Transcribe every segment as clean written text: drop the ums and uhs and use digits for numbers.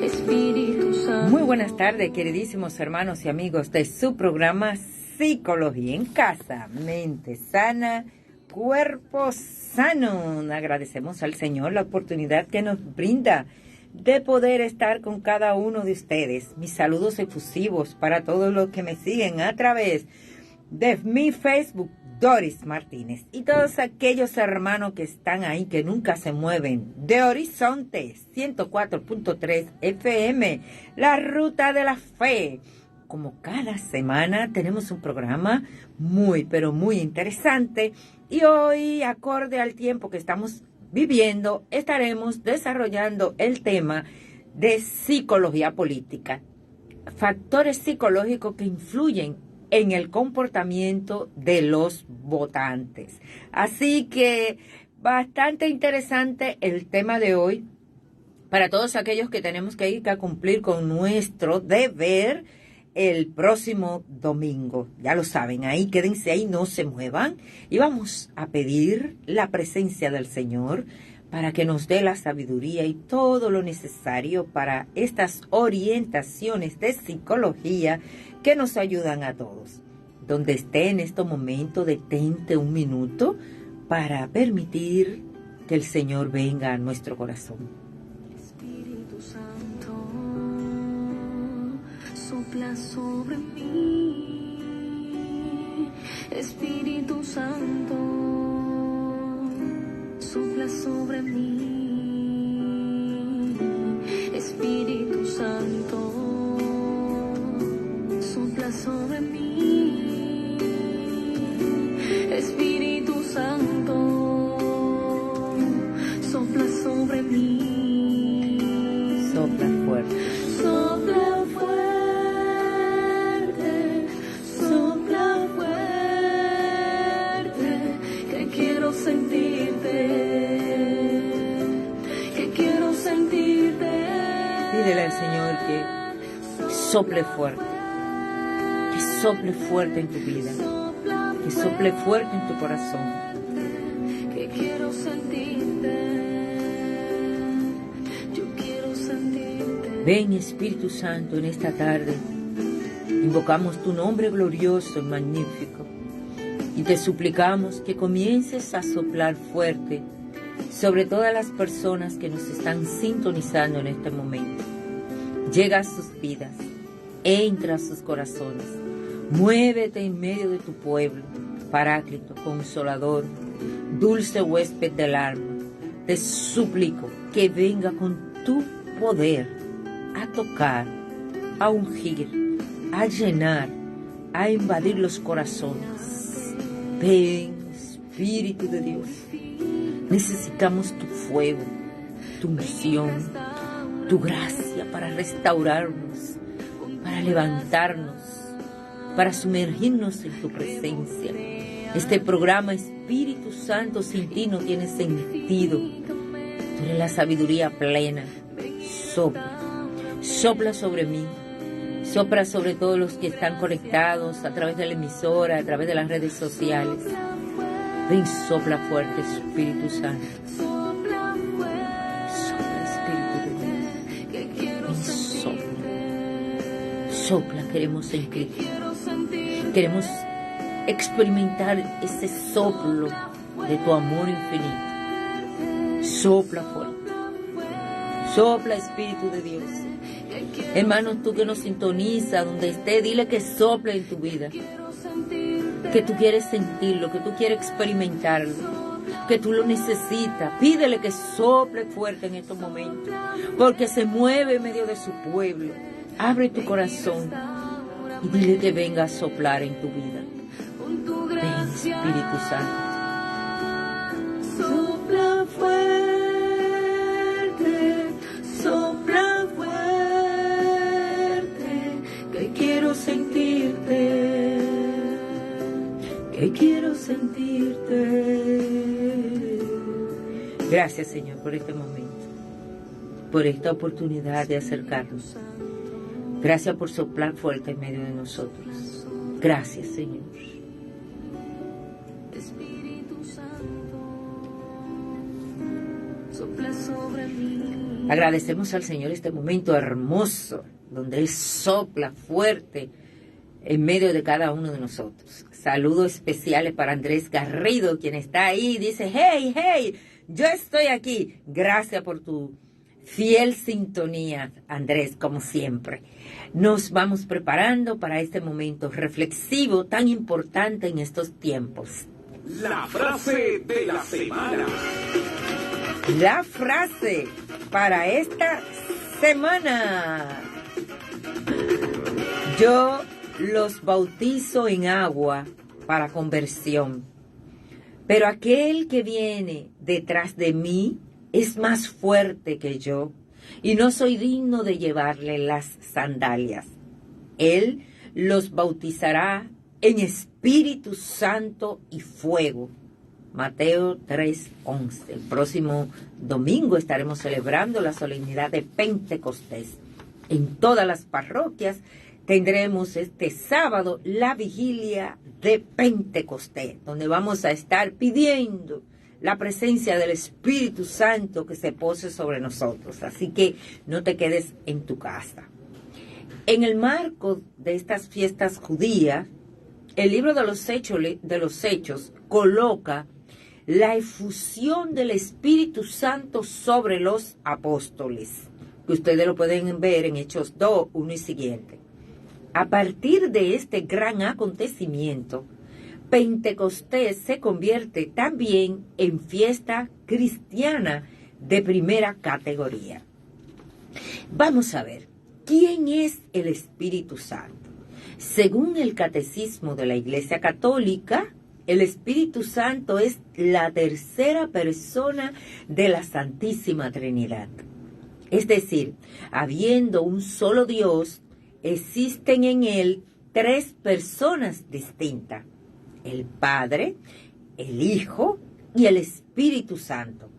Espíritu Santo. Muy buenas tardes, queridísimos hermanos y amigos de su programa Psicología en Casa, Mente Sana, Cuerpo Sano. Agradecemos al Señor la oportunidad que nos brinda de poder estar con cada uno de ustedes. Mis saludos efusivos para todos los que me siguen a través de mi Facebook, Doris Martínez, y todos aquellos hermanos que están ahí, que nunca se mueven, de Horizonte 104.3 FM, la Ruta de la Fe. Como cada semana tenemos un programa muy, pero muy interesante, y hoy, acorde al tiempo que estamos viviendo, estaremos desarrollando el tema de psicología política, factores psicológicos que influyen en el comportamiento de los votantes. Así que bastante interesante el tema de hoy para todos aquellos que tenemos que ir a cumplir con nuestro deber el próximo domingo. Ya lo saben, ahí quédense ahí, no se muevan, y vamos a pedir la presencia del Señor para que nos dé la sabiduría y todo lo necesario para estas orientaciones de psicología que nos ayudan a todos. Donde esté en este momento, detente un minuto para permitir que el Señor venga a nuestro corazón. Espíritu Santo, sopla sobre mí. Espíritu Santo, sopla sobre mí. Espíritu Santo, sopla sobre mí. Espíritu Santo, sopla sobre mí. Sopla fuerte. Sopla fuerte, sopla fuerte, que quiero sentirte, que quiero sentirte. Pídele al Señor que sople fuerte en tu vida, que sople fuerte en tu corazón. Que quiero sentirte, yo quiero sentirte. Ven, Espíritu Santo, en esta tarde. Invocamos tu nombre glorioso y magnífico y te suplicamos que comiences a soplar fuerte sobre todas las personas que nos están sintonizando en este momento. Llega a sus vidas, entra a sus corazones, muévete en medio de tu pueblo, Paráclito, Consolador, dulce huésped del alma. Te suplico que venga con tu poder a tocar, a ungir, a llenar, a invadir los corazones. Ven, Espíritu de Dios. Necesitamos tu fuego, tu unción, tu gracia para restaurarnos, para levantarnos, para sumergirnos en tu presencia. Este programa, Espíritu Santo, sin ti no tiene sentido. Tú eres la sabiduría plena. Sopla sobre mí. Sopla sobre todos los que están conectados a través de la emisora, a través de las redes sociales. Ven, sopla fuerte, Espíritu Santo. Sopla, Espíritu de Dios. Ven, sopla, queremos sentir. Queremos experimentar ese soplo de tu amor infinito. Sopla fuerte. Sopla, Espíritu de Dios. Hermanos, tú que nos sintonizas, donde esté, dile que sople en tu vida. Que tú quieres sentirlo, que tú quieres experimentarlo, que tú lo necesitas. Pídele que sople fuerte en estos momentos, porque se mueve en medio de su pueblo. Abre tu corazón y dile que venga a soplar en tu vida. Ven, Espíritu Santo. Sopla fuerte, sopla fuerte, que quiero sentirte, que quiero sentirte. Gracias, Señor, por este momento, por esta oportunidad de acercarnos. Gracias por soplar fuerte en medio de nosotros. Gracias, Señor. Espíritu Santo, sopla sobre mí. Agradecemos al Señor este momento hermoso, donde Él sopla fuerte en medio de cada uno de nosotros. Saludos especiales para Andrés Garrido, quien está ahí y dice, hey, yo estoy aquí. Gracias por tu fiel sintonía, Andrés, como siempre. Nos vamos preparando para este momento reflexivo tan importante en estos tiempos. La frase de la semana. La frase para esta semana. Yo los bautizo en agua para conversión, pero aquel que viene detrás de mí es más fuerte que yo y no soy digno de llevarle las sandalias. Él los bautizará en Espíritu Santo y fuego. Mateo 3:11. El próximo domingo estaremos celebrando la solemnidad de Pentecostés. En todas las parroquias tendremos este sábado la vigilia de Pentecostés, donde vamos a estar pidiendo la presencia del Espíritu Santo que se pose sobre nosotros. Así que no te quedes en tu casa. En el marco de estas fiestas judías, el libro de los Hechos coloca la efusión del Espíritu Santo sobre los apóstoles, que ustedes lo pueden ver en Hechos 2, 1 y siguiente. A partir de este gran acontecimiento, Pentecostés se convierte también en fiesta cristiana de primera categoría. Vamos a ver, ¿quién es el Espíritu Santo? Según el Catecismo de la Iglesia Católica, el Espíritu Santo es la tercera persona de la Santísima Trinidad. Es decir, habiendo un solo Dios, existen en Él tres personas distintas: el Padre, el Hijo y el Espíritu Santo.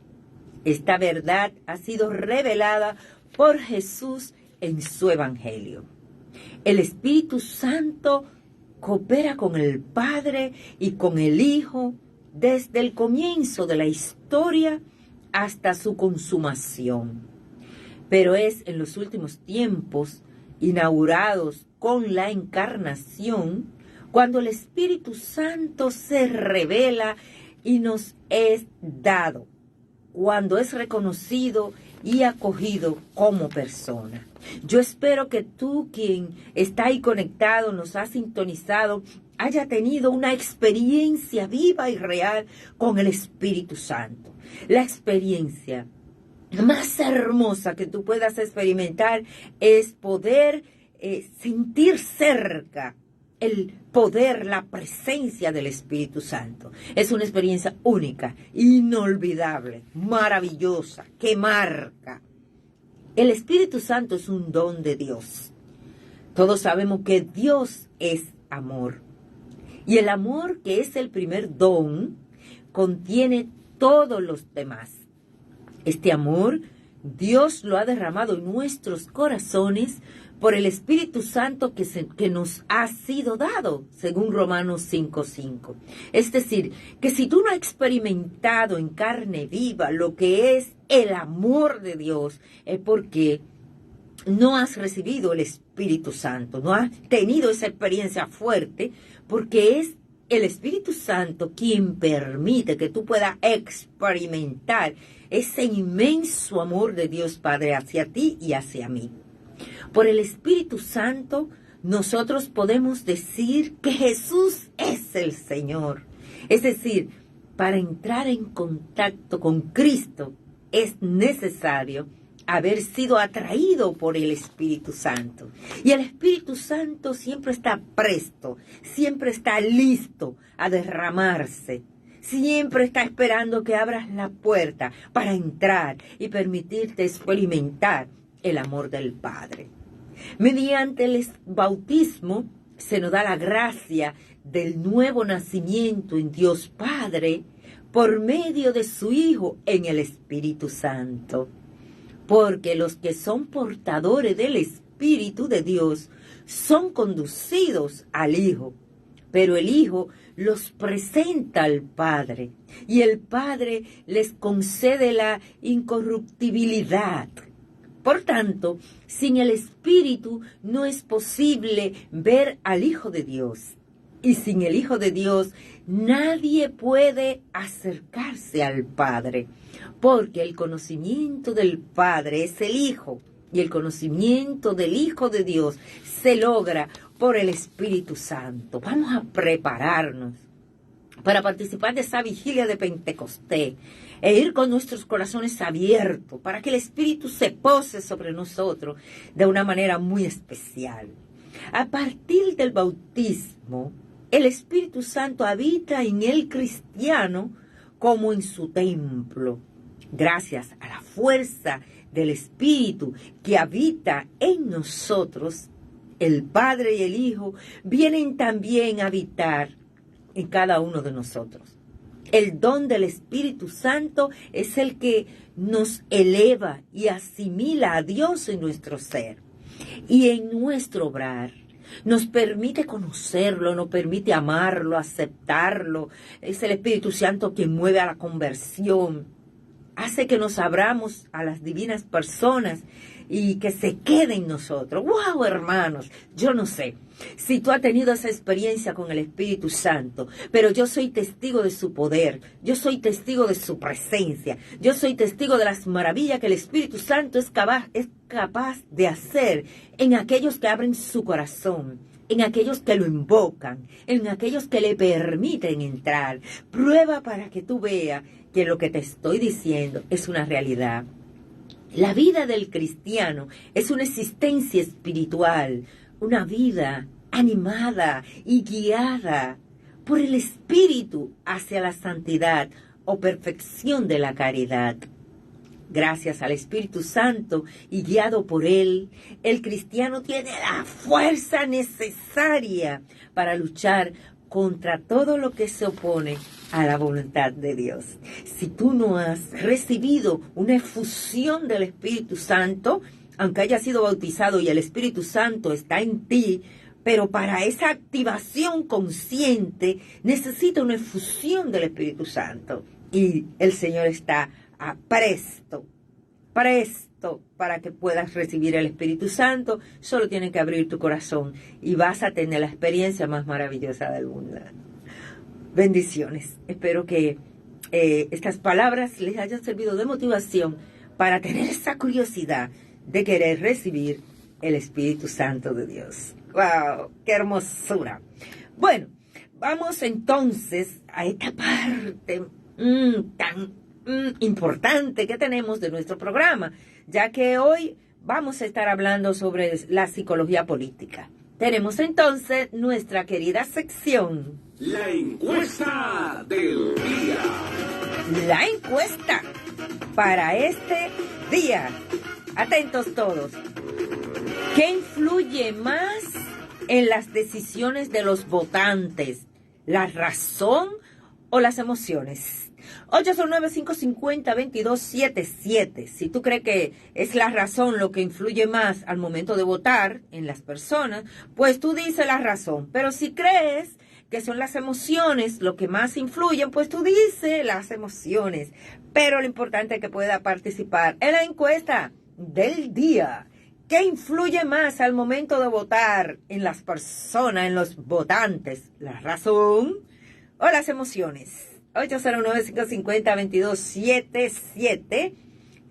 Esta verdad ha sido revelada por Jesús en su Evangelio. El Espíritu Santo coopera con el Padre y con el Hijo desde el comienzo de la historia hasta su consumación. Pero es en los últimos tiempos, inaugurados con la encarnación, cuando el Espíritu Santo se revela y nos es dado, cuando es reconocido y acogido como persona. Yo espero que tú, quien está ahí conectado, nos ha sintonizado, haya tenido una experiencia viva y real con el Espíritu Santo. La experiencia más hermosa que tú puedas experimentar es poder sentir cerca el poder, la presencia del Espíritu Santo. Es una experiencia única, inolvidable, maravillosa, que marca. El Espíritu Santo es un don de Dios. Todos sabemos que Dios es amor. Y el amor, que es el primer don, contiene todos los demás. Este amor, Dios lo ha derramado en nuestros corazones por el Espíritu Santo que nos ha sido dado, según Romanos 5:5. Es decir, que si tú no has experimentado en carne viva lo que es el amor de Dios, es porque no has recibido el Espíritu Santo, no has tenido esa experiencia fuerte, porque es el Espíritu Santo quien permite que tú puedas experimentar ese inmenso amor de Dios Padre hacia ti y hacia mí. Por el Espíritu Santo, nosotros podemos decir que Jesús es el Señor. Es decir, para entrar en contacto con Cristo es necesario haber sido atraído por el Espíritu Santo. Y el Espíritu Santo siempre está presto, siempre está listo a derramarse. Siempre está esperando que abras la puerta para entrar y permitirte experimentar el amor del Padre. Mediante el bautismo se nos da la gracia del nuevo nacimiento en Dios Padre por medio de su Hijo en el Espíritu Santo. Porque los que son portadores del Espíritu de Dios son conducidos al Hijo, pero el Hijo los presenta al Padre y el Padre les concede la incorruptibilidad, Por tanto, sin el Espíritu no es posible ver al Hijo de Dios. Y sin el Hijo de Dios nadie puede acercarse al Padre, porque el conocimiento del Padre es el Hijo, y el conocimiento del Hijo de Dios se logra por el Espíritu Santo. Vamos a prepararnos para participar de esa vigilia de Pentecostés e ir con nuestros corazones abiertos para que el Espíritu se pose sobre nosotros de una manera muy especial. A partir del bautismo, el Espíritu Santo habita en el cristiano como en su templo. Gracias a la fuerza del Espíritu que habita en nosotros, el Padre y el Hijo vienen también a habitar en cada uno de nosotros. El don del Espíritu Santo es el que nos eleva y asimila a Dios en nuestro ser y en nuestro obrar. Nos permite conocerlo, nos permite amarlo, aceptarlo. Es el Espíritu Santo quien mueve a la conversión. Hace que nos abramos a las divinas personas y que se quede en nosotros. ¡Wow, hermanos! Yo no sé si tú has tenido esa experiencia con el Espíritu Santo, pero yo soy testigo de su poder, yo soy testigo de su presencia, yo soy testigo de las maravillas que el Espíritu Santo es capaz de hacer en aquellos que abren su corazón, en aquellos que lo invocan, en aquellos que le permiten entrar. Prueba para que tú veas que lo que te estoy diciendo es una realidad. La vida del cristiano es una existencia espiritual, una vida animada y guiada por el Espíritu hacia la santidad o perfección de la caridad. Gracias al Espíritu Santo y guiado por Él, el cristiano tiene la fuerza necesaria para luchar contra todo lo que se opone a la voluntad de Dios. Si tú no has recibido una efusión del Espíritu Santo, aunque hayas sido bautizado y el Espíritu Santo está en ti, pero para esa activación consciente necesita una efusión del Espíritu Santo. Y el Señor está presto para que puedas recibir el Espíritu Santo. Solo tienes que abrir tu corazón y vas a tener la experiencia más maravillosa del mundo. Bendiciones. Espero que estas palabras les hayan servido de motivación para tener esa curiosidad de querer recibir el Espíritu Santo de Dios. ¡Wow! ¡Qué hermosura! Bueno, vamos entonces a esta parte tan importante que tenemos de nuestro programa, ya que hoy vamos a estar hablando sobre la psicología política. Tenemos entonces nuestra querida sección, la encuesta del día. La encuesta para este día. Atentos todos. ¿Qué influye más en las decisiones de los votantes? ¿La razón o las emociones? 809-550-2277. Si tú crees que es la razón lo que influye más al momento de votar en las personas, pues tú dices la razón. Pero si crees que son las emociones lo que más influyen, pues tú dices las emociones. Pero lo importante es que pueda participar en la encuesta del día. ¿Qué influye más al momento de votar en las personas, en los votantes? ¿La razón o las emociones? 809-550-2277.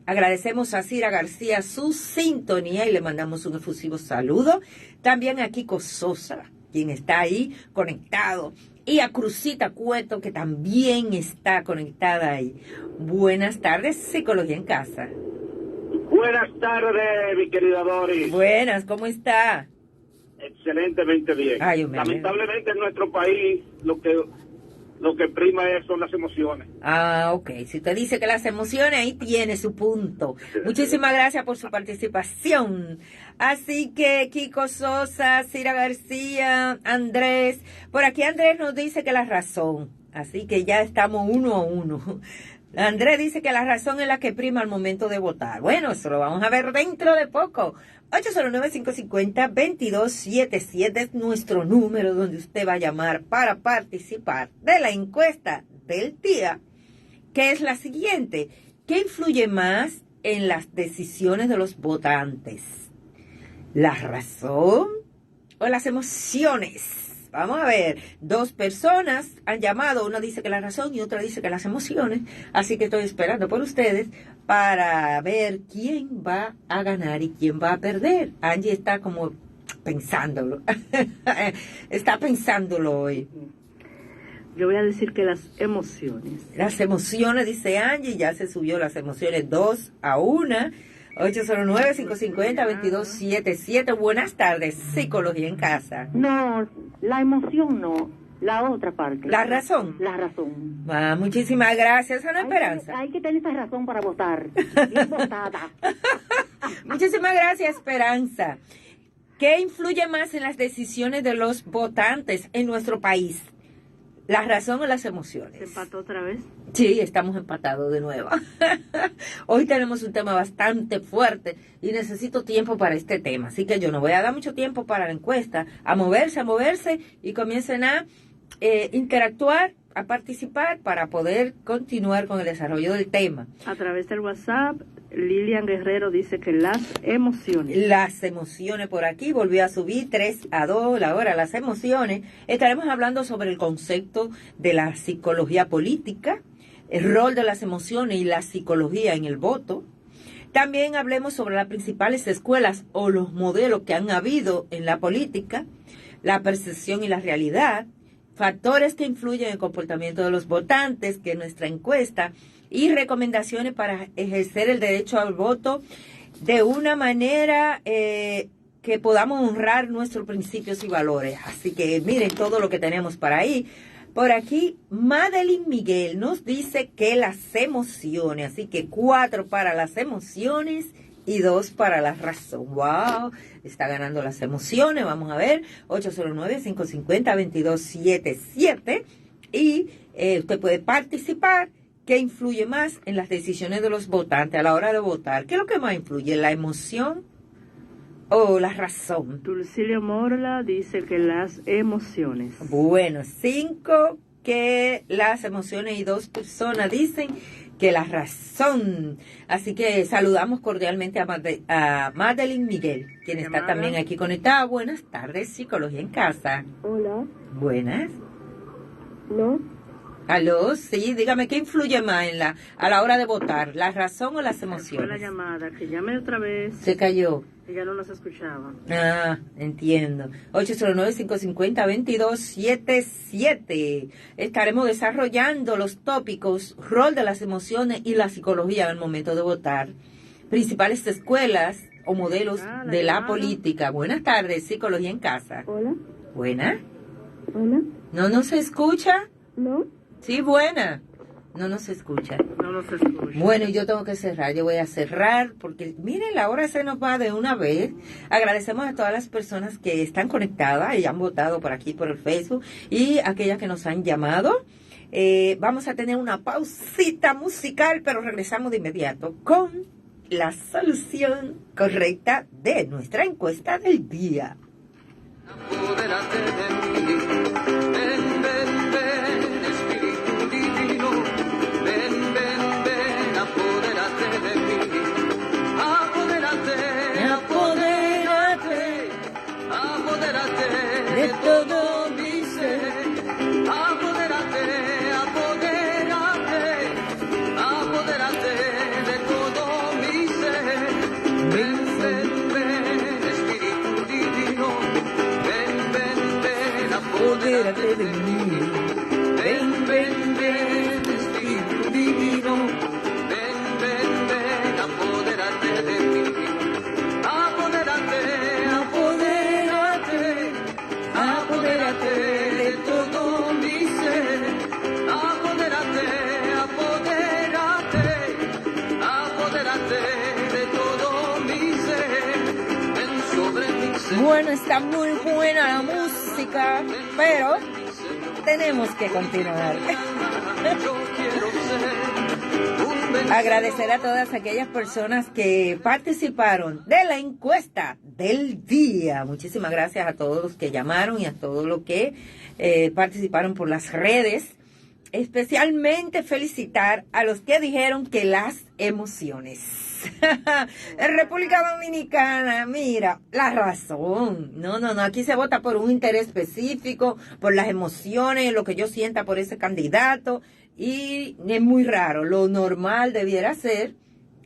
Agradecemos a Cira García su sintonía y le mandamos un efusivo saludo. También a Kiko Sosa, quien está ahí conectado. Y a Cruzita Cueto, que también está conectada ahí. Buenas tardes, Psicología en Casa. Buenas tardes, mi querida Doris. Buenas, ¿cómo está? Excelentemente bien. Ay, lamentablemente en nuestro país lo que prima son las emociones. Ah, ok. Si usted dice que las emociones, ahí tiene su punto. Muchísimas gracias por su participación. Así que Kiko Sosa, Cira García, Andrés. Por aquí Andrés nos dice que la razón. Así que ya estamos 1-1. Andrés dice que la razón es la que prima al momento de votar. Bueno, eso lo vamos a ver dentro de poco. 809-550-2277 es nuestro número donde usted va a llamar para participar de la encuesta del día, que es la siguiente. ¿Qué influye más en las decisiones de los votantes? ¿La razón o las emociones? Vamos a ver, 2 personas han llamado, una dice que la razón y otra dice que las emociones, así que estoy esperando por ustedes para ver quién va a ganar y quién va a perder. Angie está como pensándolo, está pensándolo hoy. Yo voy a decir que las emociones. Las emociones, dice Angie, ya se subió las emociones 2-1. 809-550-2277. Buenas tardes, Psicología en Casa. No, la emoción no, la otra parte. ¿La razón? La razón. Muchísimas gracias, Ana Esperanza. Hay que tener esa razón para votar. Bien votada. Muchísimas gracias, Esperanza. ¿Qué influye más en las decisiones de los votantes en nuestro país? ¿La razón o las emociones? ¿Se empató otra vez? Sí, estamos empatados de nuevo. Hoy tenemos un tema bastante fuerte y necesito tiempo para este tema. Así que yo no voy a dar mucho tiempo para la encuesta, a moverse y comiencen a interactuar, a participar para poder continuar con el desarrollo del tema. A través del WhatsApp, Lilian Guerrero dice que las emociones. Las emociones por aquí, volvió a subir 3-2 la hora, las emociones. Estaremos hablando sobre el concepto de la psicología política, el rol de las emociones y la psicología en el voto. También hablemos sobre las principales escuelas o los modelos que han habido en la política, la percepción y la realidad, factores que influyen en el comportamiento de los votantes, que es nuestra encuesta, y recomendaciones para ejercer el derecho al voto de una manera que podamos honrar nuestros principios y valores. Así que miren todo lo que tenemos para ahí. Por aquí, Madeline Miguel nos dice que las emociones, así que 4 para las emociones y 2 para la razón. ¡Wow! Está ganando las emociones. Vamos a ver, 809-550-2277. Y usted puede participar. ¿Qué influye más en las decisiones de los votantes a la hora de votar? ¿Qué es lo que más influye? ¿La emoción o la razón? Dulcilio Morla dice que las emociones. Bueno, 5 que las emociones y 2 personas dicen que la razón. Así que saludamos cordialmente a Madeline Miguel, quien está también aquí conectada. Buenas tardes, Psicología en Casa. Hola. Buenas. ¿No? Aló, sí, dígame, ¿qué influye más a la hora de votar? ¿La razón o las Fue la emociones? llamada, que llame otra vez. Se cayó. Ella no nos escuchaba. Entiendo. 809-550-2277. Estaremos desarrollando los tópicos, rol de las emociones y la psicología en el momento de votar. Principales escuelas o modelos de la política. Buenas tardes, Psicología en Casa. Hola. ¿Buena? Hola. ¿No se escucha? ¿No? Sí, buena. No se escucha. No nos escucha. Bueno, yo tengo que cerrar, yo voy a cerrar porque miren, la hora se nos va de una vez. Agradecemos a todas las personas que están conectadas y han votado por aquí, por el Facebook, y aquellas que nos han llamado. Vamos a tener una pausita musical, pero regresamos de inmediato con la solución correcta de nuestra encuesta del día. Apodérate de mí, ven, ven, ven, Espíritu Divino, ven, ven, ven, apodérate de mí, apodérate, apodérate, apodérate de todo mi ser, apodérate, apodérate, apodérate de todo mi ser, ven, ven, ven, Espíritu Divino. Apodérate de mí, ven, ven, ven, Espíritu Divino, ven, ven, ven, apodérate de mí, apodérate, apodérate, apodérate de todo mi ser, apodérate, apodérate, apodérate de todo mi ser, ven sobre mi ser. Bueno, está muy buena la música, pero tenemos que continuar. Agradecer a todas aquellas personas que participaron de la encuesta del día. Muchísimas gracias a todos los que llamaron y a todos los que participaron por las redes. Especialmente felicitar a los que dijeron que las emociones. En República Dominicana, mira, la razón. No, aquí se vota por un interés específico, por las emociones, lo que yo sienta por ese candidato, y es muy raro. Lo normal debiera ser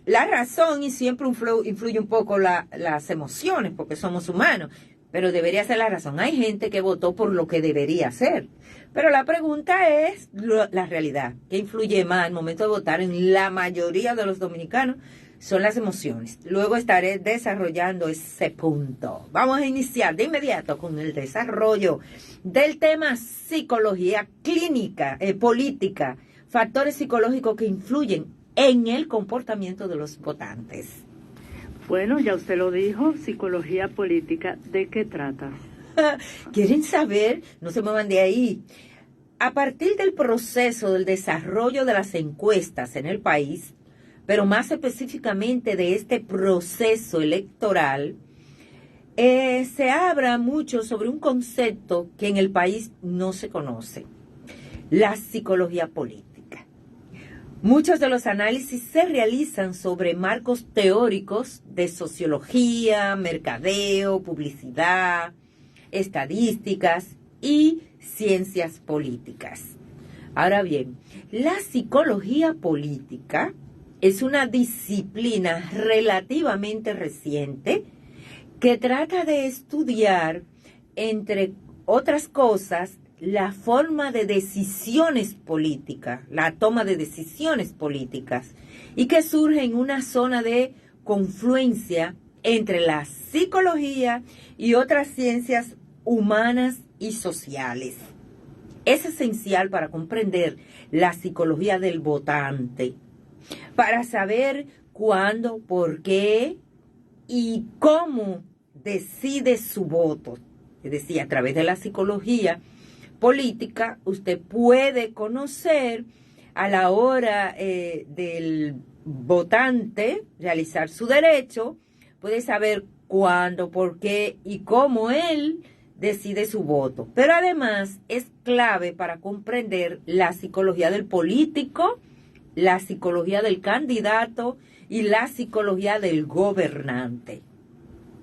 la razón, y siempre influye un poco las emociones, porque somos humanos, pero debería ser la razón. Hay gente que votó por lo que debería ser. Pero la pregunta es la realidad. ¿Qué influye más al momento de votar en la mayoría de los dominicanos? Son las emociones. Luego estaré desarrollando ese punto. Vamos a iniciar de inmediato con el desarrollo del tema psicología clínica, política, factores psicológicos que influyen en el comportamiento de los votantes. Bueno, ya usted lo dijo, psicología política, ¿de qué trata? ¿Quieren saber? No se muevan de ahí. A partir del proceso del desarrollo de las encuestas en el país, pero más específicamente de este proceso electoral, se habla mucho sobre un concepto que en el país no se conoce, la psicología política. Muchos de los análisis se realizan sobre marcos teóricos de sociología, mercadeo, publicidad, estadísticas y ciencias políticas. Ahora bien, la psicología política es una disciplina relativamente reciente que trata de estudiar, entre otras cosas, la forma de decisiones políticas, la toma de decisiones políticas, y que surge en una zona de confluencia entre la psicología y otras ciencias humanas y sociales. Es esencial para comprender la psicología del votante, para saber cuándo, por qué y cómo decide su voto. Es decir, a través de la psicología política, usted puede conocer a la hora del votante realizar su derecho, puede saber cuándo, por qué y cómo él decide su voto. Pero además es clave para comprender la psicología del político, la psicología del candidato y la psicología del gobernante.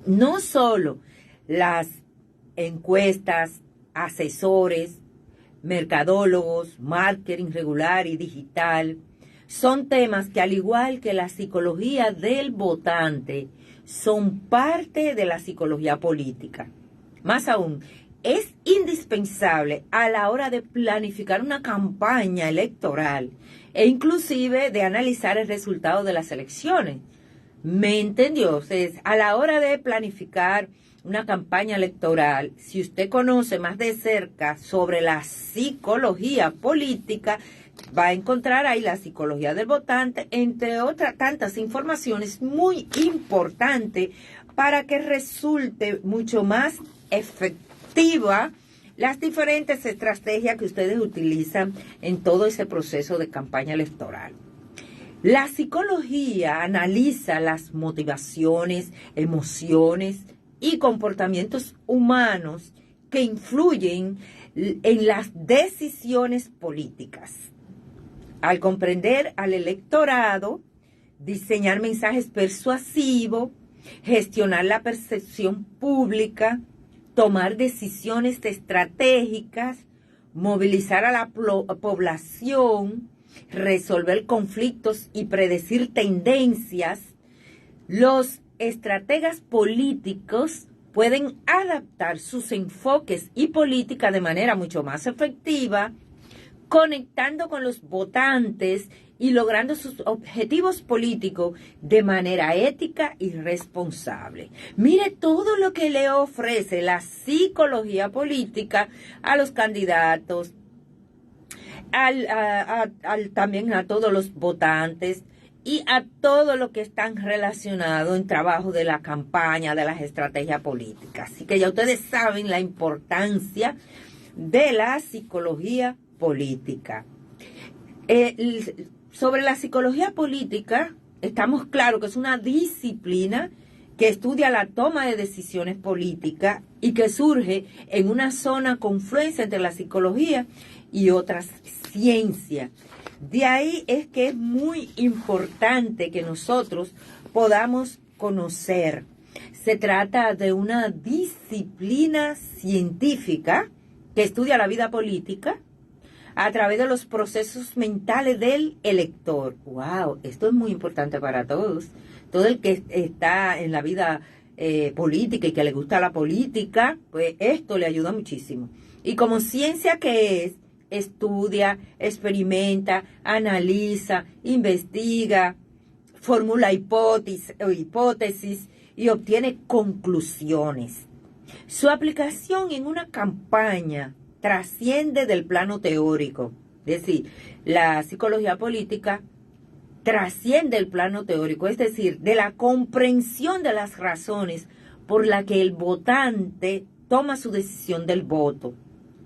No solo las encuestas, asesores, mercadólogos, marketing regular y digital, son temas que, al igual que la psicología del votante, son parte de la psicología política. Más aún, es indispensable a la hora de planificar una campaña electoral e inclusive de analizar el resultado de las elecciones. ¿Me entendió? Entonces, a la hora de planificar una campaña electoral, si usted conoce más de cerca sobre la psicología política, va a encontrar ahí la psicología del votante, entre otras tantas informaciones muy importantes para que resulte mucho más efectiva las diferentes estrategias que ustedes utilizan en todo ese proceso de campaña electoral. La psicología analiza las motivaciones, emociones y comportamientos humanos que influyen en las decisiones políticas. Al comprender al electorado, diseñar mensajes persuasivos, gestionar la percepción pública, tomar decisiones estratégicas, movilizar a la población, resolver conflictos y predecir tendencias, los estrategas políticos pueden adaptar sus enfoques y política de manera mucho más efectiva, conectando con los votantes y logrando sus objetivos políticos de manera ética y responsable. Mire todo lo que le ofrece la psicología política a los candidatos, también a todos los votantes y a todo lo que están relacionados en trabajo de la campaña, de las estrategias políticas. Así que ya ustedes saben la importancia de la psicología política. Sobre la psicología política, estamos claros que es una disciplina que estudia la toma de decisiones políticas y que surge en una zona confluencia entre la psicología y otras ciencias. De ahí es que es muy importante que nosotros podamos conocer. Se trata de una disciplina científica que estudia la vida política a través de los procesos mentales del elector. ¡Wow! Esto es muy importante para todos. Todo el que está en la vida política y que le gusta la política, pues esto le ayuda muchísimo. Y como ciencia que es, estudia, experimenta, analiza, investiga, formula hipótesis y obtiene conclusiones. Su aplicación en una campaña trasciende del plano teórico. Es decir, la psicología política trasciende el plano teórico, es decir, de la comprensión de las razones por las que el votante toma su decisión del voto.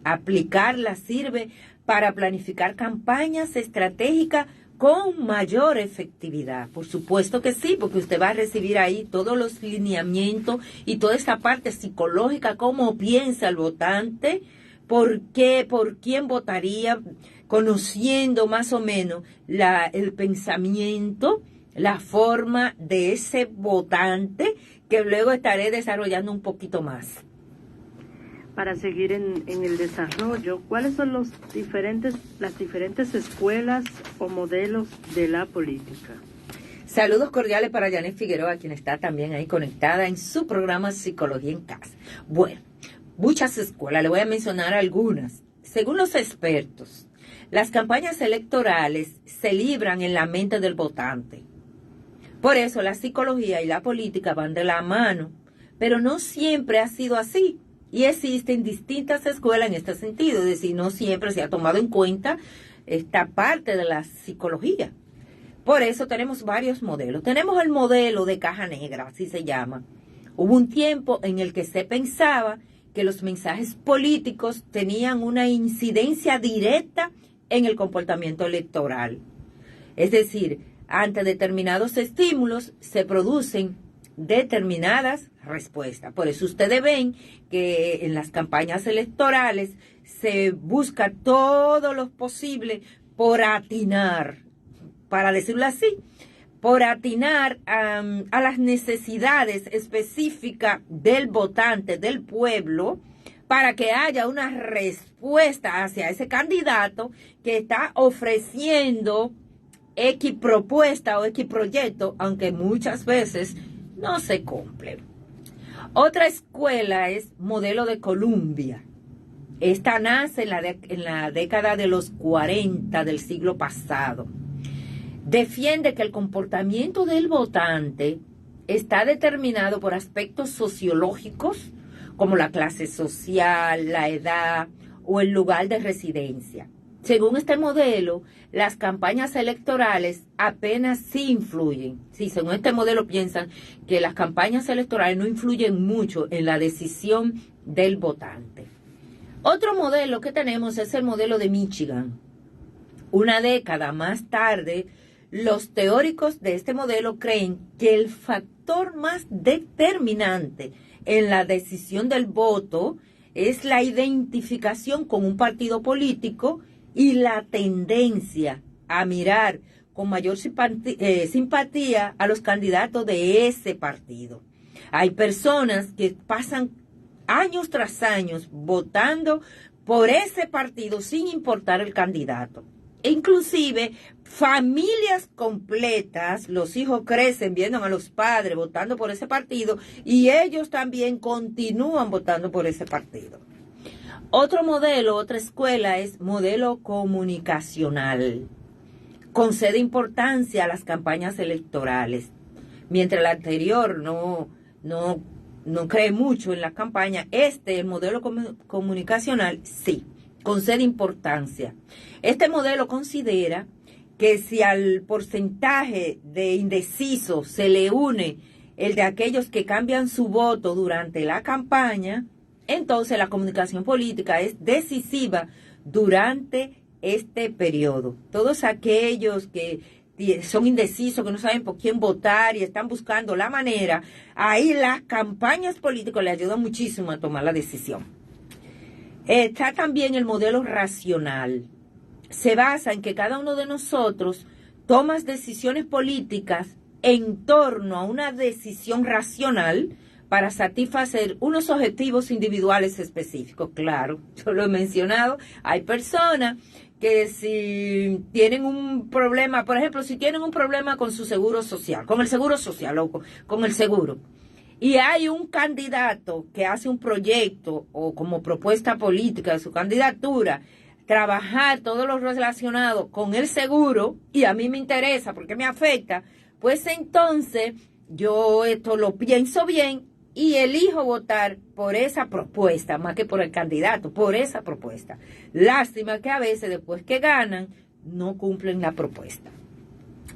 Aplicarla sirve para planificar campañas estratégicas con mayor efectividad. Por supuesto que sí, porque usted va a recibir ahí todos los lineamientos y toda esa parte psicológica, cómo piensa el votante, por qué, por quién votaría, conociendo más o menos el pensamiento, la forma de ese votante, que luego estaré desarrollando un poquito más. Para seguir en el desarrollo, ¿cuáles son las diferentes escuelas o modelos de la política? Saludos cordiales para Janet Figueroa, quien está también ahí conectada en su programa Psicología en Casa. Bueno, muchas escuelas, le voy a mencionar algunas. Según los expertos, las campañas electorales se libran en la mente del votante. Por eso la psicología y la política van de la mano, pero no siempre ha sido así. Y existen distintas escuelas en este sentido, es decir, no siempre se ha tomado en cuenta esta parte de la psicología. Por eso tenemos varios modelos. Tenemos el modelo de caja negra, así se llama. Hubo un tiempo en el que se pensaba que los mensajes políticos tenían una incidencia directa en el comportamiento electoral. Es decir, ante determinados estímulos se producen determinadas respuestas. Por eso ustedes ven que en las campañas electorales se busca todo lo posible por atinar, para decirlo así, por atinar a las necesidades específicas del votante, del pueblo, para que haya una respuesta hacia ese candidato que está ofreciendo X propuesta o X proyecto, aunque muchas veces no se cumple. Otra escuela es Modelo de Columbia. Esta nace en la década de los 40 del siglo pasado. Defiende que el comportamiento del votante está determinado por aspectos sociológicos como la clase social, la edad o el lugar de residencia. Según este modelo, las campañas electorales apenas sí influyen. Sí, según este modelo piensan que las campañas electorales no influyen mucho en la decisión del votante. Otro modelo que tenemos es el modelo de Michigan. Una década más tarde, los teóricos de este modelo creen que el factor más determinante en la decisión del voto es la identificación con un partido político y la tendencia a mirar con mayor simpatía a los candidatos de ese partido. Hay personas que pasan años tras años votando por ese partido sin importar el candidato. E inclusive familias completas, los hijos crecen viendo a los padres votando por ese partido y ellos también continúan votando por ese partido. Otro modelo, otra escuela es modelo comunicacional. Concede importancia a las campañas electorales. Mientras el anterior no cree mucho en la campaña, el modelo comunicacional sí, concede importancia. Este modelo considera que si al porcentaje de indecisos se le une el de aquellos que cambian su voto durante la campaña, entonces la comunicación política es decisiva durante este periodo. Todos aquellos que son indecisos, que no saben por quién votar y están buscando la manera, ahí las campañas políticas le ayudan muchísimo a tomar la decisión. Está también el modelo racional. Se basa en que cada uno de nosotros toma decisiones políticas en torno a una decisión racional para satisfacer unos objetivos individuales específicos. Claro, yo lo he mencionado, hay personas que si tienen un problema, por ejemplo, si tienen un problema con su seguro social, con el seguro social o con el seguro, y hay un candidato que hace un proyecto o como propuesta política de su candidatura, trabajar todo lo relacionado con el seguro, y a mí me interesa porque me afecta, pues entonces yo esto lo pienso bien y elijo votar por esa propuesta, más que por el candidato, por esa propuesta. Lástima que a veces después que ganan, no cumplen la propuesta.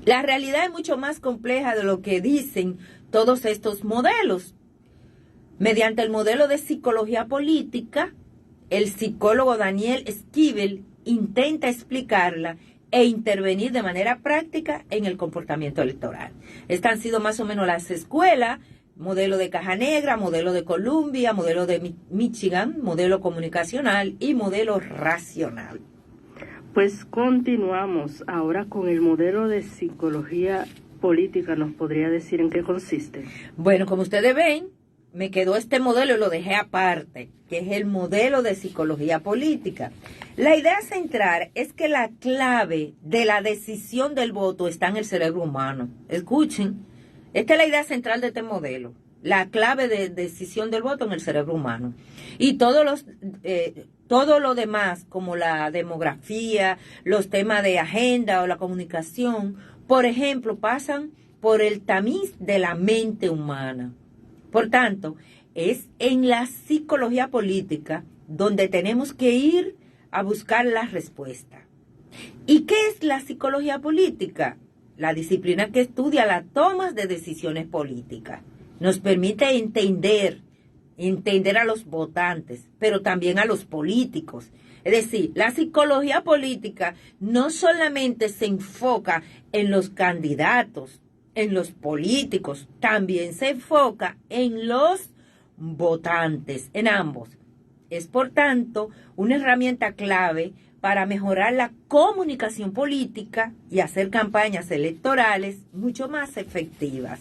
La realidad es mucho más compleja de lo que dicen todos estos modelos. Mediante el modelo de psicología política, el psicólogo Daniel Schivel intenta explicarla e intervenir de manera práctica en el comportamiento electoral. Estas han sido más o menos las escuelas: modelo de Caja Negra, modelo de Columbia, modelo de Michigan, modelo comunicacional y modelo racional. Pues continuamos ahora con el modelo de psicología política. ¿Nos podría decir en qué consiste? Bueno, como ustedes ven, me quedó este modelo y lo dejé aparte, que es el modelo de psicología política. La idea central es que la clave de la decisión del voto está en el cerebro humano. Escuchen, esta es la idea central de este modelo. La clave de decisión del voto en el cerebro humano. Y todo lo demás, como la demografía, los temas de agenda o la comunicación, por ejemplo, pasan por el tamiz de la mente humana. Por tanto, es en la psicología política donde tenemos que ir a buscar la respuesta. ¿Y qué es la psicología política? La disciplina que estudia la toma de decisiones políticas. Nos permite entender a los votantes, pero también a los políticos. Es decir, la psicología política no solamente se enfoca en los candidatos, en los políticos, también se enfoca en los votantes, en ambos. Es, por tanto, una herramienta clave para mejorar la comunicación política y hacer campañas electorales mucho más efectivas.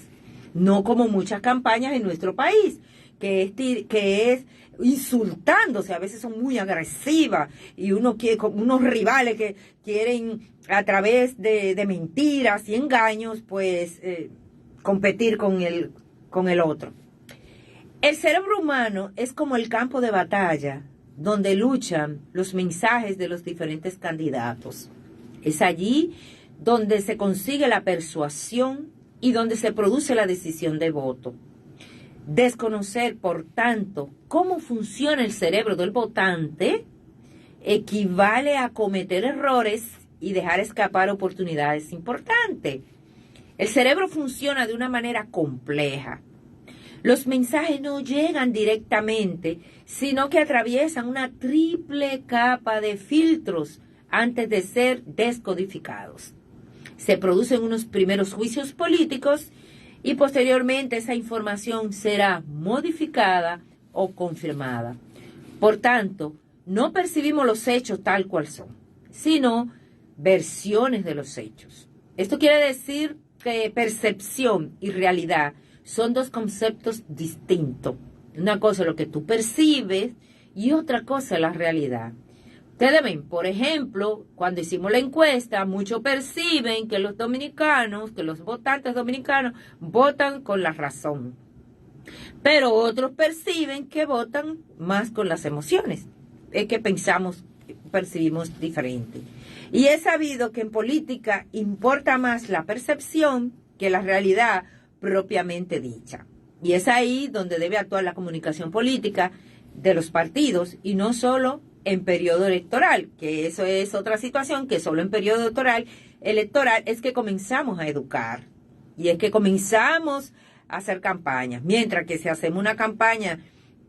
No como muchas campañas en nuestro país, que es insultándose, a veces son muy agresivas, y unos rivales que quieren a través de mentiras y engaños, pues competir con el otro. El cerebro humano es como el campo de batalla donde luchan los mensajes de los diferentes candidatos. Es allí donde se consigue la persuasión y donde se produce la decisión de voto. Desconocer, por tanto, cómo funciona el cerebro del votante equivale a cometer errores y dejar escapar oportunidades importantes. El cerebro funciona de una manera compleja. Los mensajes no llegan directamente, sino que atraviesan una triple capa de filtros antes de ser descodificados. Se producen unos primeros juicios políticos y posteriormente esa información será modificada o confirmada. Por tanto, no percibimos los hechos tal cual son, sino versiones de los hechos. Esto quiere decir que percepción y realidad son dos conceptos distintos. Una cosa es lo que tú percibes y otra cosa es la realidad. Ustedes ven, por ejemplo, cuando hicimos la encuesta, muchos perciben que los dominicanos, que los votantes dominicanos votan con la razón. Pero otros perciben que votan más con las emociones. Es que percibimos diferente. Y es sabido que en política importa más la percepción que la realidad propiamente dicha. Y es ahí donde debe actuar la comunicación política de los partidos y no solo en periodo electoral, que eso es otra situación, que solo en periodo electoral es que comenzamos a educar y es que comenzamos a hacer campañas, mientras que si hacemos una campaña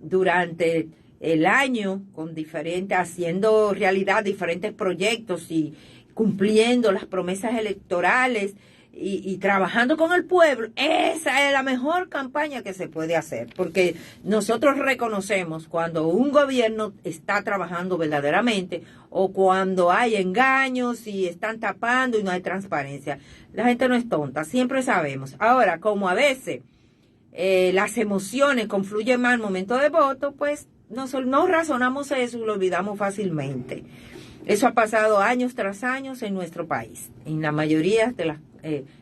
durante el año haciendo realidad diferentes proyectos y cumpliendo las promesas electorales y trabajando con el pueblo, esa es la mejor campaña que se puede hacer, porque nosotros reconocemos cuando un gobierno está trabajando verdaderamente o cuando hay engaños y están tapando y no hay transparencia. La gente no es tonta, siempre sabemos. Ahora, como a veces las emociones confluyen más al momento de voto, pues no razonamos eso y lo olvidamos fácilmente. Eso ha pasado años tras años en nuestro país. En la mayoría de las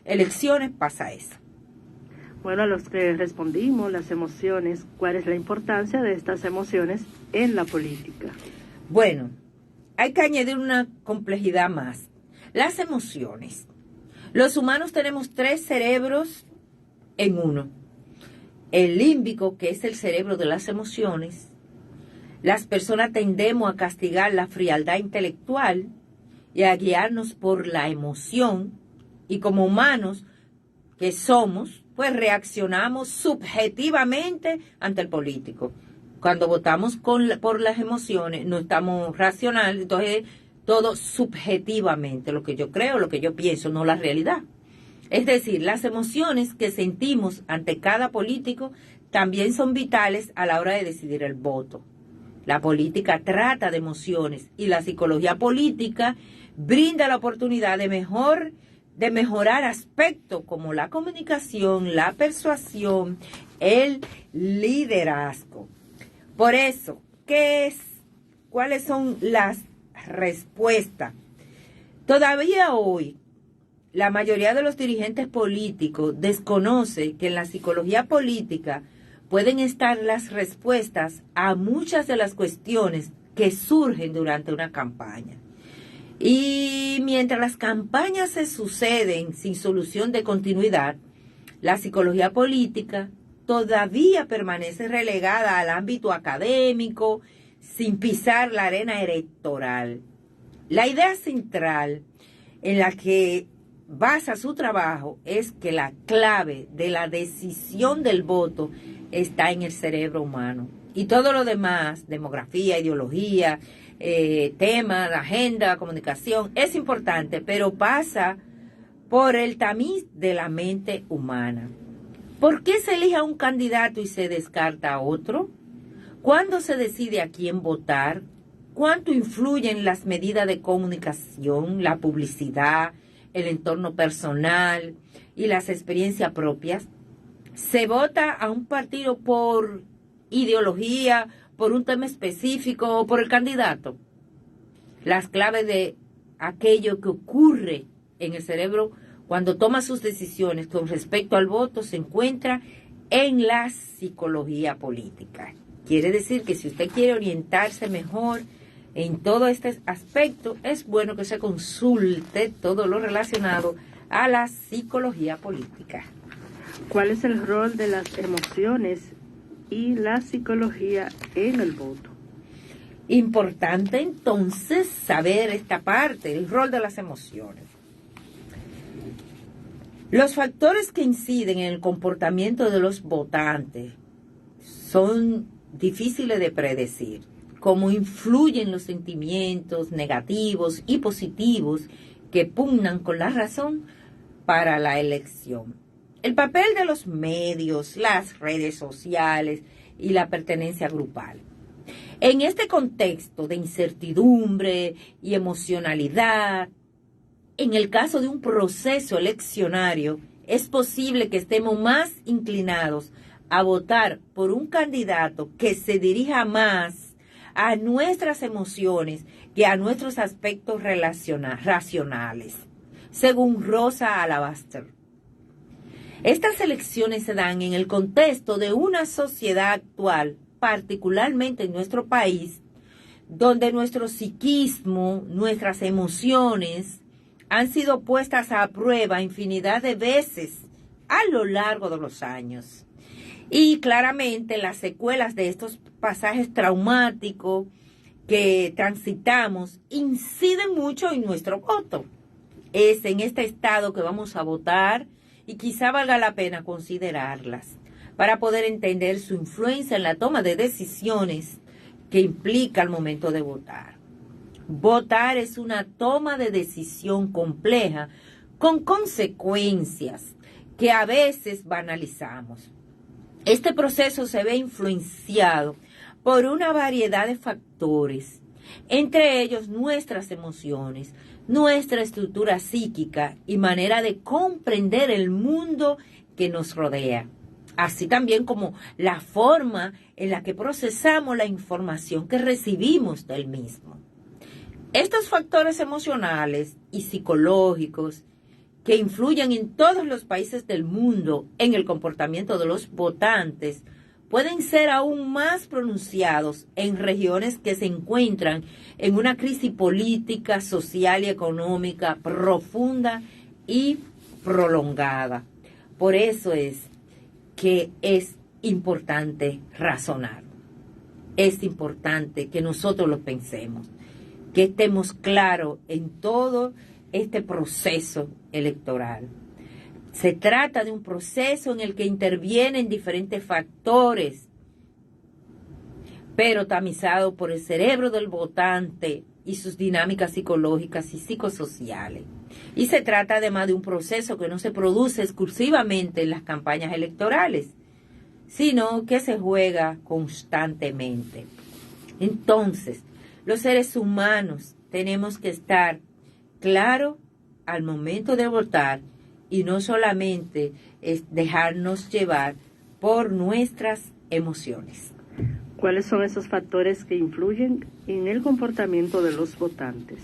elecciones pasa eso. Bueno, a los que respondimos, las emociones, ¿cuál es la importancia de estas emociones en la política? Bueno, hay que añadir una complejidad más. Las emociones. Los humanos tenemos 3 cerebros en uno. El límbico, que es el cerebro de las emociones. Las personas tendemos a castigar la frialdad intelectual y a guiarnos por la emoción, y como humanos que somos, pues reaccionamos subjetivamente ante el político. Cuando votamos por las emociones, no estamos racionales, entonces todo subjetivamente, lo que yo creo, lo que yo pienso, no la realidad. Es decir, las emociones que sentimos ante cada político también son vitales a la hora de decidir el voto. La política trata de emociones y la psicología política brinda la oportunidad de mejorar aspectos como la comunicación, la persuasión, el liderazgo. Por eso, ¿cuáles son las respuestas? Todavía hoy, la mayoría de los dirigentes políticos desconoce que en la psicología política pueden estar las respuestas a muchas de las cuestiones que surgen durante una campaña. Y mientras las campañas se suceden sin solución de continuidad, la psicología política todavía permanece relegada al ámbito académico, sin pisar la arena electoral. La idea central en la que basa su trabajo es que la clave de la decisión del voto está en el cerebro humano. Y todo lo demás, demografía, ideología, tema, agenda, comunicación, es importante, pero pasa por el tamiz de la mente humana. ¿Por qué se elige a un candidato y se descarta a otro? ¿Cuándo se decide a quién votar? ¿Cuánto influyen las medidas de comunicación, la publicidad, el entorno personal y las experiencias propias? ¿Se vota a un partido por ideología, por un tema específico o por el candidato? Las claves de aquello que ocurre en el cerebro cuando toma sus decisiones con respecto al voto se encuentra en la psicología política. Quiere decir que si usted quiere orientarse mejor en todo este aspecto, es bueno que se consulte todo lo relacionado a la psicología política. ¿Cuál es el rol de las emociones y la psicología en el voto? Importante entonces saber esta parte, el rol de las emociones. Los factores que inciden en el comportamiento de los votantes son difíciles de predecir, como influyen los sentimientos negativos y positivos que pugnan con la razón para la elección. El papel de los medios, las redes sociales y la pertenencia grupal. En este contexto de incertidumbre y emocionalidad, en el caso de un proceso eleccionario, es posible que estemos más inclinados a votar por un candidato que se dirija más a nuestras emociones que a nuestros aspectos racionales, según Rosa Alabaster. Estas elecciones se dan en el contexto de una sociedad actual, particularmente en nuestro país, donde nuestro psiquismo, nuestras emociones, han sido puestas a prueba infinidad de veces a lo largo de los años. Y claramente las secuelas de estos pasajes traumáticos que transitamos inciden mucho en nuestro voto. Es en este estado que vamos a votar y quizá valga la pena considerarlas para poder entender su influencia en la toma de decisiones que implica al momento de votar. Votar es una toma de decisión compleja con consecuencias que a veces banalizamos. Este proceso se ve influenciado por una variedad de factores, entre ellos nuestras emociones, nuestra estructura psíquica y manera de comprender el mundo que nos rodea, así también como la forma en la que procesamos la información que recibimos del mismo. Estos factores emocionales y psicológicos que influyen en todos los países del mundo en el comportamiento de los votantes pueden ser aún más pronunciados en regiones que se encuentran en una crisis política, social y económica profunda y prolongada. Por eso es que es importante razonar. Es importante que nosotros lo pensemos, que estemos claros en todo este proceso electoral. Se trata de un proceso en el que intervienen diferentes factores, pero tamizado por el cerebro del votante y sus dinámicas psicológicas y psicosociales. Y se trata además de un proceso que no se produce exclusivamente en las campañas electorales, sino que se juega constantemente. Entonces, los seres humanos tenemos que estar claros al momento de votar y no solamente es dejarnos llevar por nuestras emociones. ¿Cuáles son esos factores que influyen en el comportamiento de los votantes?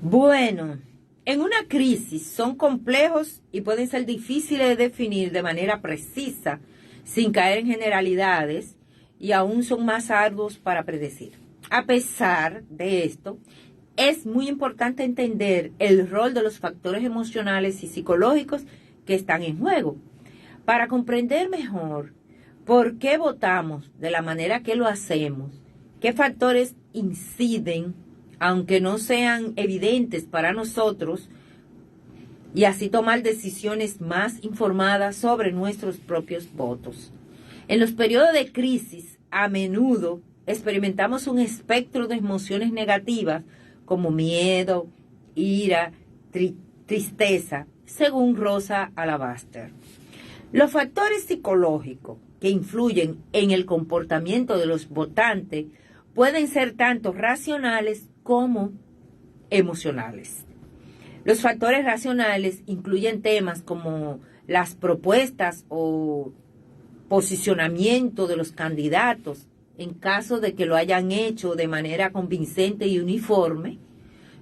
Bueno, en una crisis son complejos y pueden ser difíciles de definir de manera precisa, sin caer en generalidades, y aún son más arduos para predecir. A pesar de esto, es muy importante entender el rol de los factores emocionales y psicológicos que están en juego. Para comprender mejor por qué votamos de la manera que lo hacemos, qué factores inciden, aunque no sean evidentes para nosotros, y así tomar decisiones más informadas sobre nuestros propios votos. En los periodos de crisis, a menudo experimentamos un espectro de emociones negativas como miedo, ira, tristeza, según Rosa Alabaster. Los factores psicológicos que influyen en el comportamiento de los votantes pueden ser tanto racionales como emocionales. Los factores racionales incluyen temas como las propuestas o posicionamiento de los candidatos, en caso de que lo hayan hecho de manera convincente y uniforme,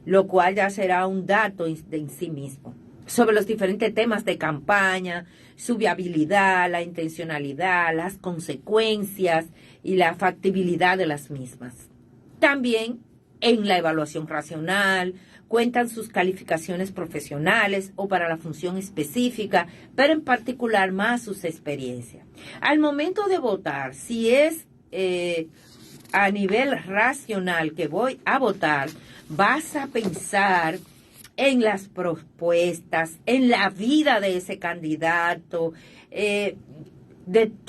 lo cual ya será un dato en sí mismo. Sobre los diferentes temas de campaña, su viabilidad, la intencionalidad, las consecuencias y la factibilidad de las mismas. También en la evaluación racional cuentan sus calificaciones profesionales o para la función específica, pero en particular más sus experiencias. Al momento de votar, si es a nivel racional que voy a votar, vas a pensar en las propuestas, en la vida de ese candidato, de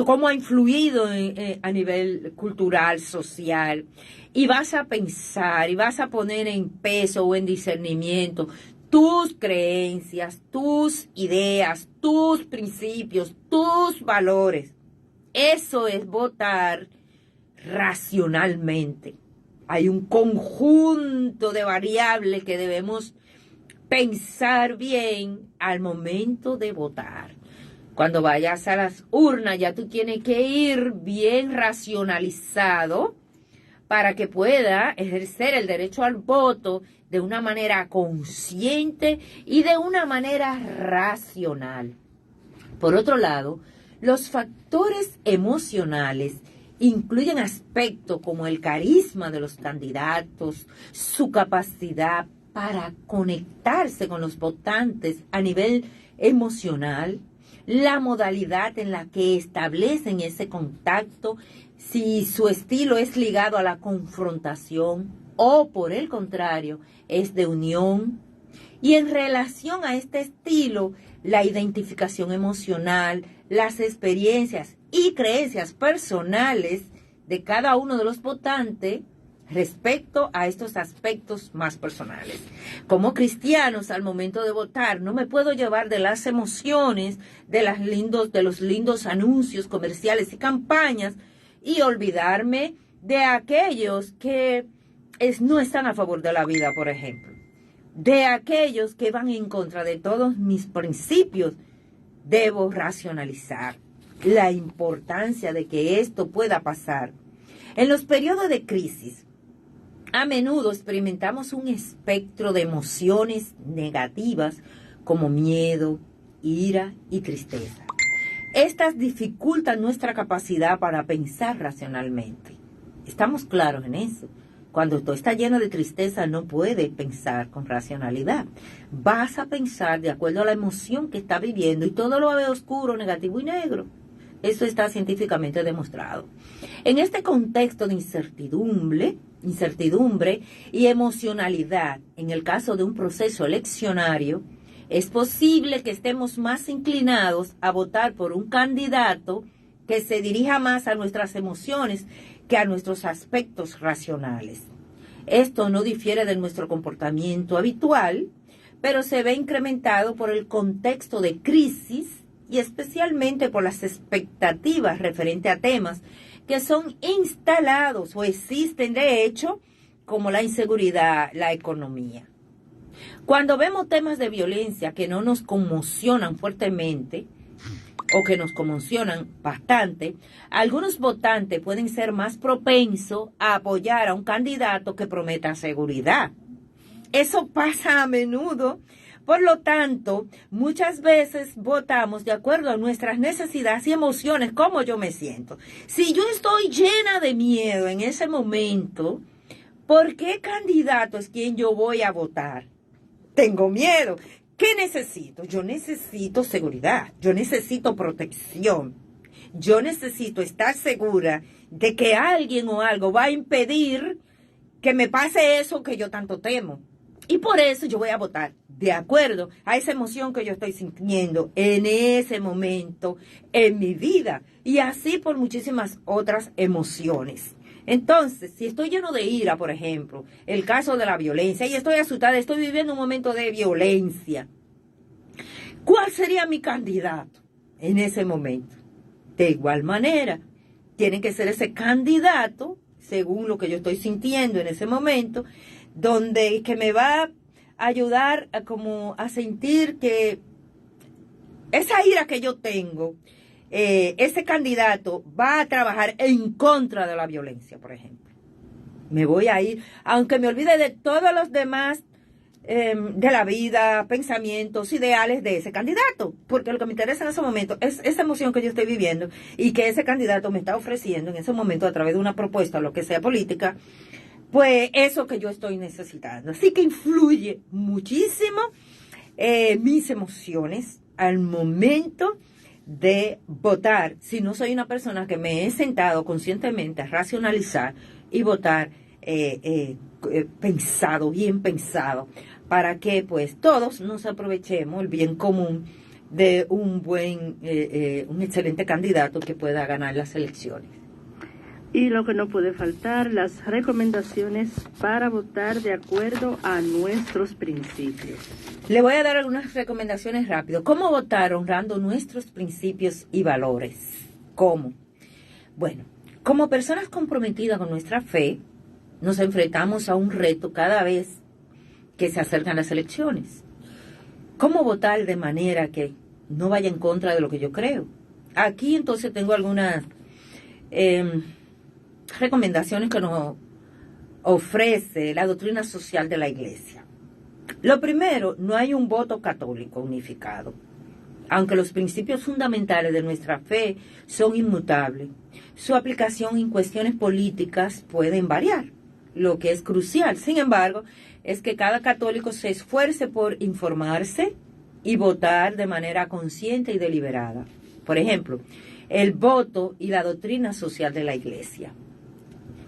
cómo ha influido a nivel cultural, social, y vas a pensar y vas a poner en peso o en discernimiento tus creencias, tus ideas, tus principios, tus valores. Eso es votar racionalmente. Hay un conjunto de variables que debemos pensar bien al momento de votar. Cuando vayas a las urnas, ya tú tienes que ir bien racionalizado para que pueda ejercer el derecho al voto de una manera consciente y de una manera racional. Por otro lado, los factores emocionales incluyen aspectos como el carisma de los candidatos, su capacidad para conectarse con los votantes a nivel emocional, la modalidad en la que establecen ese contacto, si su estilo es ligado a la confrontación o, por el contrario, es de unión. Y en relación a este estilo, la identificación emocional, las experiencias y creencias personales de cada uno de los votantes respecto a estos aspectos más personales. Como cristianos, al momento de votar, no me puedo llevar de las emociones, de los lindos anuncios comerciales y campañas y olvidarme de aquellos que no están a favor de la vida, por ejemplo, de aquellos que van en contra de todos mis principios. Debo racionalizar la importancia de que esto pueda pasar. En los periodos de crisis, a menudo experimentamos un espectro de emociones negativas como miedo, ira y tristeza. Estas dificultan nuestra capacidad para pensar racionalmente. Estamos claros en eso. Cuando tú estás lleno de tristeza, no puedes pensar con racionalidad. Vas a pensar de acuerdo a la emoción que estás viviendo y todo lo ves oscuro, negativo y negro. Eso está científicamente demostrado. En este contexto de incertidumbre y emocionalidad, en el caso de un proceso eleccionario, es posible que estemos más inclinados a votar por un candidato que se dirija más a nuestras emociones que a nuestros aspectos racionales. Esto no difiere de nuestro comportamiento habitual, pero se ve incrementado por el contexto de crisis y especialmente por las expectativas referentes a temas que son instalados o existen de hecho, como la inseguridad, la economía. Cuando vemos temas de violencia que no nos conmocionan fuertemente o que nos conmocionan bastante, algunos votantes pueden ser más propensos a apoyar a un candidato que prometa seguridad. Eso pasa a menudo. Por lo tanto, muchas veces votamos de acuerdo a nuestras necesidades y emociones, cómo yo me siento. Si yo estoy llena de miedo en ese momento, ¿por qué candidato es quien yo voy a votar? Tengo miedo. ¿Qué necesito? Yo necesito seguridad, yo necesito protección, yo necesito estar segura de que alguien o algo va a impedir que me pase eso que yo tanto temo. Y por eso yo voy a votar de acuerdo a esa emoción que yo estoy sintiendo en ese momento en mi vida. Y así por muchísimas otras emociones. Entonces, si estoy lleno de ira, por ejemplo, el caso de la violencia, y estoy asustada, estoy viviendo un momento de violencia, ¿cuál sería mi candidato en ese momento? De igual manera, tiene que ser ese candidato, según lo que yo estoy sintiendo en ese momento, que me va a ayudar a sentir que esa ira que yo tengo, ese candidato va a trabajar en contra de la violencia, por ejemplo. Me voy a ir, aunque me olvide de todos los demás de la vida, pensamientos, ideales de ese candidato, porque lo que me interesa en ese momento es esa emoción que yo estoy viviendo y que ese candidato me está ofreciendo en ese momento a través de una propuesta, lo que sea política, pues eso que yo estoy necesitando. Así que influye muchísimo mis emociones al momento de votar. Si no soy una persona que me he sentado conscientemente a racionalizar y votar bien pensado, para que pues todos nos aprovechemos el bien común de un excelente candidato que pueda ganar las elecciones. Y lo que no puede faltar, las recomendaciones para votar de acuerdo a nuestros principios. Le voy a dar algunas recomendaciones rápido. ¿Cómo votar honrando nuestros principios y valores? ¿Cómo? Bueno, como personas comprometidas con nuestra fe, nos enfrentamos a un reto cada vez que se acercan las elecciones. ¿Cómo votar de manera que no vaya en contra de lo que yo creo? Aquí entonces tengo algunas recomendaciones que nos ofrece la doctrina social de la Iglesia. Lo primero, no hay un voto católico unificado. Aunque los principios fundamentales de nuestra fe son inmutables, su aplicación en cuestiones políticas pueden variar. Lo que es crucial, sin embargo, es que cada católico se esfuerce por informarse y votar de manera consciente y deliberada. Por ejemplo, el voto y la doctrina social de la Iglesia.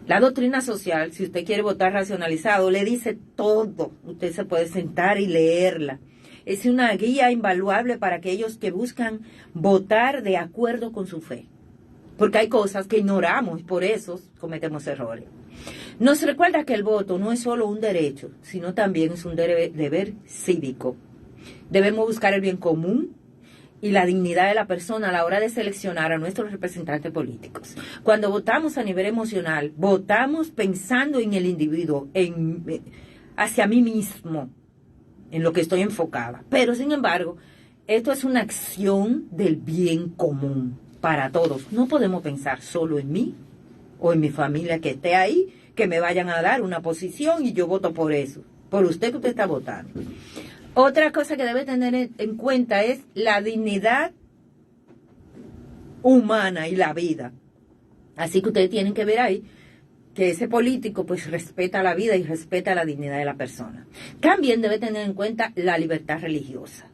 La doctrina social, si usted quiere votar racionalizado, le dice todo. Usted se puede sentar y leerla. Es una guía invaluable para aquellos que buscan votar de acuerdo con su fe. Porque hay cosas que ignoramos y por eso cometemos errores. Nos recuerda que el voto no es solo un derecho, sino también es un deber cívico. Debemos buscar el bien común y la dignidad de la persona a la hora de seleccionar a nuestros representantes políticos. Cuando votamos a nivel emocional, votamos pensando en el individuo, hacia mí mismo, en lo que estoy enfocada. Pero, sin embargo, esto es una acción del bien común para todos. No podemos pensar solo en mí o en mi familia que esté ahí, que me vayan a dar una posición y yo voto por eso, por usted que usted está votando. Otra cosa que debe tener en cuenta es la dignidad humana y la vida. Así que ustedes tienen que ver ahí que ese político pues respeta la vida y respeta la dignidad de la persona. También debe tener en cuenta la libertad religiosa.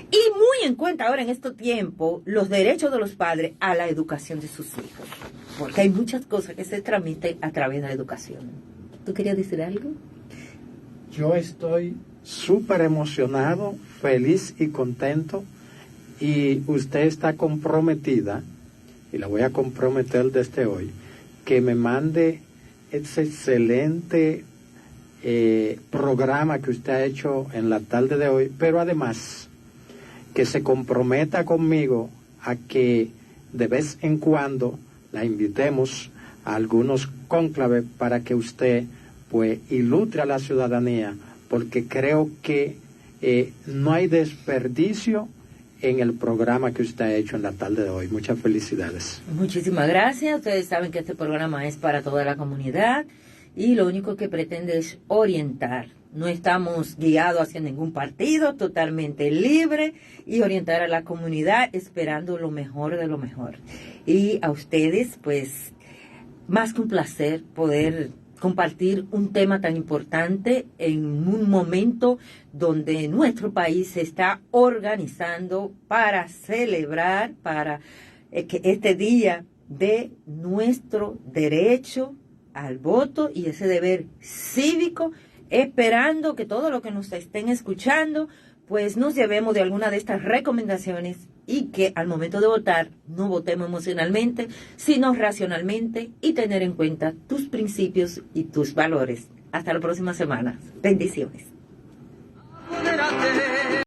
Y muy en cuenta ahora en este tiempo los derechos de los padres a la educación de sus hijos. Porque hay muchas cosas que se transmiten a través de la educación. ¿Tú querías decir algo? Yo estoy súper emocionado, feliz y contento. Y usted está comprometida, y la voy a comprometer desde hoy, que me mande ese excelente programa que usted ha hecho en la tarde de hoy, pero además que se comprometa conmigo a que de vez en cuando la invitemos a algunos cónclaves para que usted pues ilustre a la ciudadanía, porque creo que no hay desperdicio en el programa que usted ha hecho en la tarde de hoy. Muchas felicidades. Muchísimas gracias. Ustedes saben que este programa es para toda la comunidad y lo único que pretende es orientar. No estamos guiados hacia ningún partido, totalmente libre, y orientar a la comunidad esperando lo mejor de lo mejor. Y a ustedes, pues, más que un placer poder compartir un tema tan importante en un momento donde nuestro país se está organizando para celebrar que este día de nuestro derecho al voto y ese deber cívico, esperando que todo lo que nos estén escuchando pues nos llevemos de alguna de estas recomendaciones y que al momento de votar no votemos emocionalmente, sino racionalmente y tener en cuenta tus principios y tus valores. Hasta la próxima semana. Bendiciones.